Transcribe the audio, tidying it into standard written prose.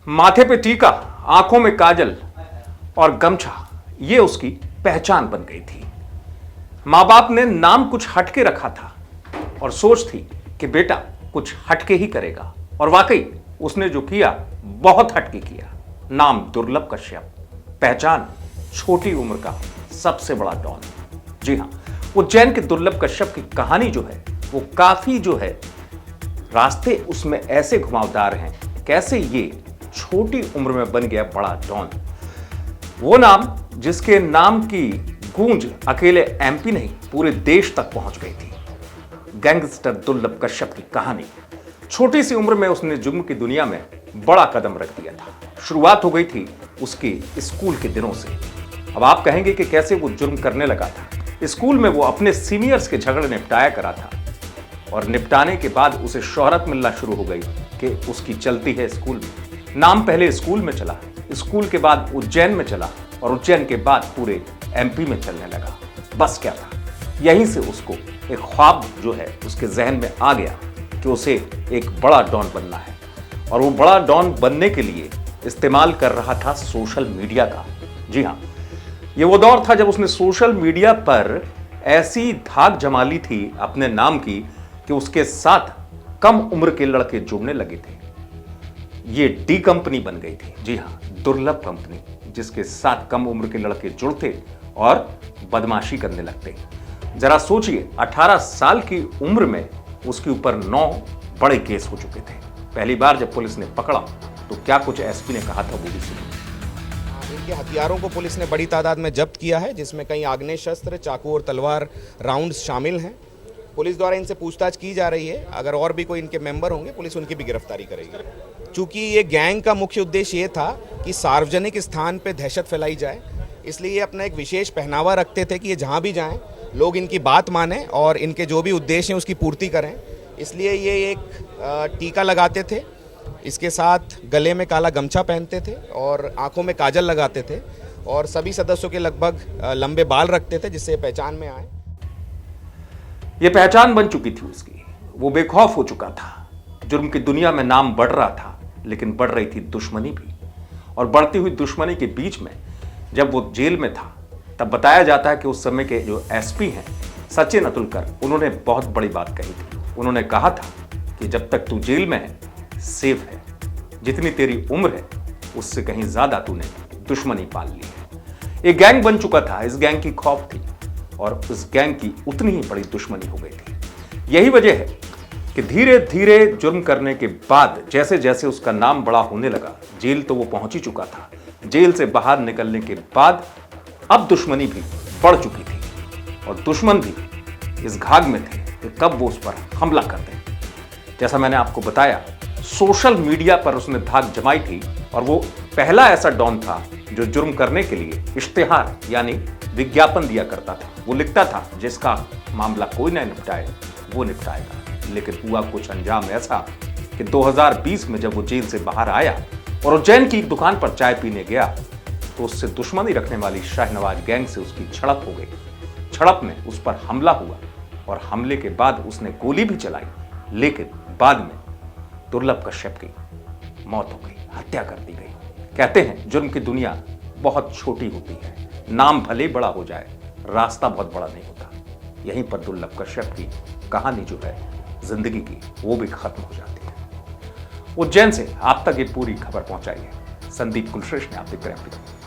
माथे पे टीका, आंखों में काजल और गमछा, ये उसकी पहचान बन गई थी। मां बाप ने नाम कुछ हटके रखा था और सोच थी कि बेटा कुछ हटके ही करेगा, और वाकई उसने जो किया बहुत हटके किया। नाम दुर्लभ कश्यप, पहचान छोटी उम्र का सबसे बड़ा डॉन। जी हां, उज्जैन के दुर्लभ कश्यप की कहानी जो है वो काफी जो है रास्ते उसमें ऐसे घुमावदार हैं, कैसे ये छोटी उम्र में बन गया बड़ा डॉन। वो नाम जिसके नाम की गूंज अकेले एमपी नहीं पूरे देश तक पहुंच गई थी। गैंगस्टर दुर्लभ कश्यप की कहानी। छोटी सी उम्र में उसने जुर्म की दुनिया में बड़ा कदम रख दिया था। शुरुआत हो गई थी उसके स्कूल के दिनों से। अब आप कहेंगे कि कैसे वो जुर्म करने लगा था। स्कूल में वो अपने सीनियर्स के झगड़े निपटाया करा था, और निपटाने के बाद उसे शोहरत मिलना शुरू हो गई कि उसकी चलती है स्कूल में। नाम पहले स्कूल में चला, स्कूल के बाद उज्जैन में चला, और उज्जैन के बाद पूरे एमपी में चलने लगा। बस क्या था, यहीं से उसको एक ख्वाब जो है उसके जहन में आ गया कि उसे एक बड़ा डॉन बनना है, और वो बड़ा डॉन बनने के लिए इस्तेमाल कर रहा था सोशल मीडिया का। जी हाँ, ये वो दौर था जब उसने सोशल मीडिया पर ऐसी धाक जमा ली थी अपने नाम की कि उसके साथ कम उम्र के लड़के जुड़ने लगे थे। ये डी कंपनी बन गई थी। जी हाँ, दुर्लभ कंपनी, जिसके साथ कम उम्र के लड़के जुड़ते और बदमाशी करने लगते। जरा सोचिए, 18 साल की उम्र में उसके ऊपर 9 बड़े केस हो चुके थे। पहली बार जब पुलिस ने पकड़ा तो क्या कुछ एसपी ने कहा था वो भी सुनिए। इनके हथियारों को पुलिस ने बड़ी तादाद में जब्त किया है, जिसमें कई आग्नेय शस्त्र, चाकू और तलवार राउंड्स शामिल हैं। पुलिस द्वारा इनसे पूछताछ की जा रही है। अगर और भी कोई इनके मेंबर होंगे, पुलिस उनकी भी गिरफ्तारी करेगी। चूंकि ये गैंग का मुख्य उद्देश्य ये था कि सार्वजनिक स्थान पे दहशत फैलाई जाए, इसलिए ये अपना एक विशेष पहनावा रखते थे कि ये जहाँ भी जाएं लोग इनकी बात मानें और इनके जो भी उद्देश्य हैं उसकी पूर्ति करें। इसलिए ये एक टीका लगाते थे, इसके साथ गले में काला गमछा पहनते थे और आंखों में काजल लगाते थे, और सभी सदस्यों के लगभग लंबे बाल रखते थे जिससे पहचान में आए। ये पहचान बन चुकी थी उसकी। वो बेखौफ हो चुका था। जुर्म की दुनिया में नाम बढ़ रहा था, लेकिन बढ़ रही थी दुश्मनी भी। और बढ़ती हुई दुश्मनी के बीच में जब वो जेल में था, तब बताया जाता है कि उस समय के जो एसपी हैं सचिन अतुलकर, उन्होंने बहुत बड़ी बात कही थी। उन्होंने कहा था कि जब तक तू जेल में है सेफ है, जितनी तेरी उम्र है उससे कहीं ज्यादा तूने दुश्मनी पाल ली है। एक गैंग बन चुका था, इस गैंग की खौफ थी, और उस गैंग की उतनी ही बड़ी दुश्मनी हो गई थी। यही वजह है कि धीरे धीरे जुर्म करने के बाद जैसे जैसे उसका नाम बड़ा होने लगा, जेल तो वो पहुंच ही चुका था, जेल से बाहर निकलने के बाद अब दुश्मनी भी बढ़ चुकी थी, और दुश्मन भी इस घाग में थे कि कब वो उस पर हमला कर दें। जैसा मैंने आपको बताया, सोशल मीडिया पर उसने धाक जमाई थी, और वो पहला ऐसा डॉन था जो जुर्म करने के लिए इश्तिहार यानी विज्ञापन दिया करता था। वो लिखता था जिसका मामला कोई ना निपटाए वो निपटाएगा। लेकिन हुआ कुछ अंजाम ऐसा कि 2020 में जब वो जेल से बाहर आया और उज्जैन की एक दुकान पर चाय पीने गया, तो उससे दुश्मनी रखने वाली शाहनवाज गैंग से उसकी झड़प हो गई। झड़प में उस पर हमला हुआ, और हमले के बाद उसने गोली भी चलाई, लेकिन बाद में दुर्लभ कश्यप की मौत हो गई, हत्या कर दी गई। कहते हैं जुर्म की दुनिया बहुत छोटी होती है, नाम भले बड़ा हो जाए, रास्ता बहुत बड़ा नहीं होता। यहीं पर दुर्लभ कश्यप की कहानी जो है जिंदगी की, वो भी खत्म हो जाती है। उज्जैन से आप तक ये पूरी खबर पहुंचाई है संदीप कुलश्रेष्ठ ने। आप देख रहे हैं।